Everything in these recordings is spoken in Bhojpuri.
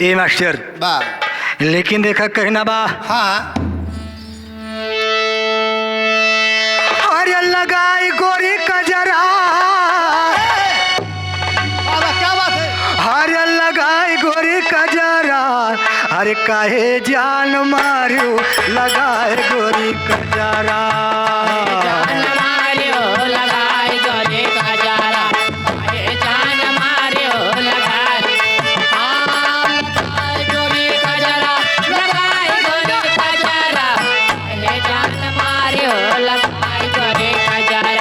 ए मास्टर बा लेकिन देखा कहीं ना बा हाँ अरे लगाई गोरी कजरा बाबा क्या बात है? अरे लगाई गोरी कजरा अरे काहे जान मारू लगाए गोरी कजरा जान मारियो लगाई गोरी कजरा काहे जान मारियो लगाई गोरी कजरा लगाई गोरी कजरा काहे जान मारियो लगाई गोरी कजरा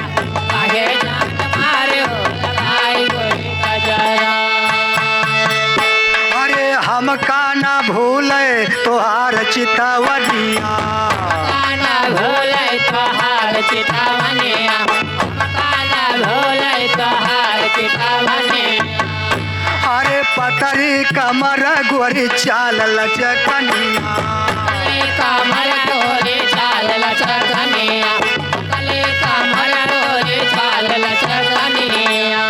काहे जान मारियो लगाई गोरी कजरा अरे हमका ना भूले तोहार चितवनिया काना भोले तोहार चितवनिया काना भोले तोहार चितवनिया अरे पतरी कमर गोरी चाल लचकनिया कमल तोरे चाल लचकनिया कले कमल तोरे चाल लचकनिया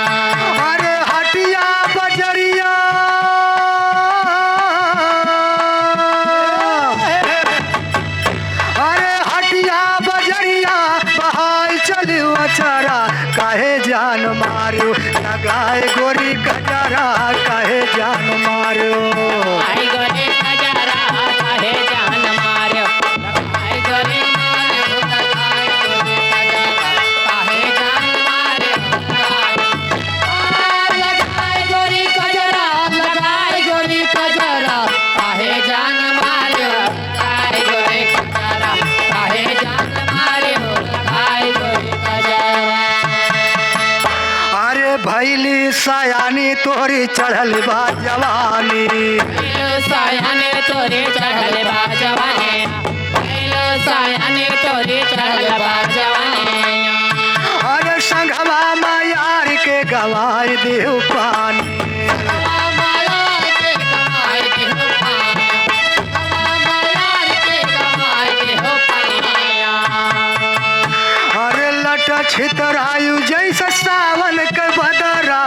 अरे हटिया बजरिया अरे हटिया बजरिया बहाई चलियो अचारा काहे जान मारू लगाए गोरी कजरा काहे जान मारू आई गोरे कजरा काहे जान मारो आई गोरे मारो आई गोरे कजरा काहे जान मारो लगाई गोरी कजरा लगाई गोरी कजरा काहे जान मारो लगाई गोरी कजरा काहे जान मारो लगाई गोरी कजरा अरे भैली सयानी तोरी चढ़ल बा जवानी सायाने तोरे चढ़ल बा जवानी सायाने तोरे चढ़ल बा जवानी अरे संघवा मायार के गवाई देव पानी अरे लट छितरायु जैसा सावन के बदरा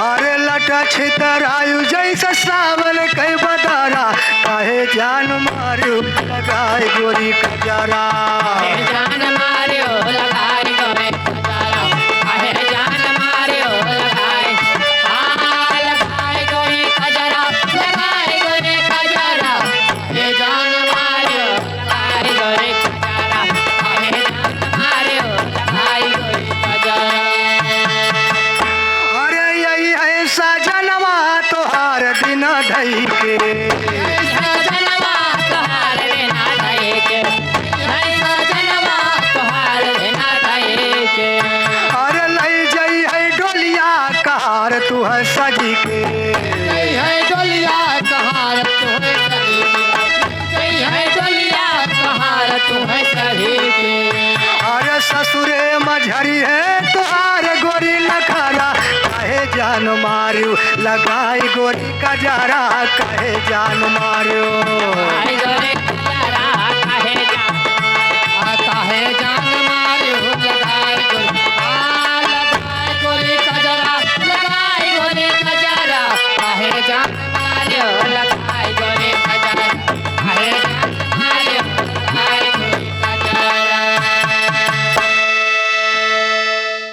अरे लट छितरायु जैसा सावन के बदरा काहे जान मारू लगाए गोरी कजरा जान मारियो लगाई गोरे कजरा काहे जान मारियो लगाई लगाई गोरी कजरा लगाई गोरे कजरा हे जान मारियो लगाई गोरे कजरा काहे जान मारियो लगाई गोरे कजरा अरे यही ऐसा जनवा तोहार दिन धई के सजनवा तोहार बिना धई के सजनवा तोहार बिना धई के अरे लई जई है डोलिया कार तू है सजी के है डोलिया तोहार तुम्हें सही के है डोलिया तोहार तुम्हें सही के अरे ससुरे मझरी है तुहार गोरी नखरा काहे जान मारू लगाई गोरी कजरा काहे जान मारू आई गोरे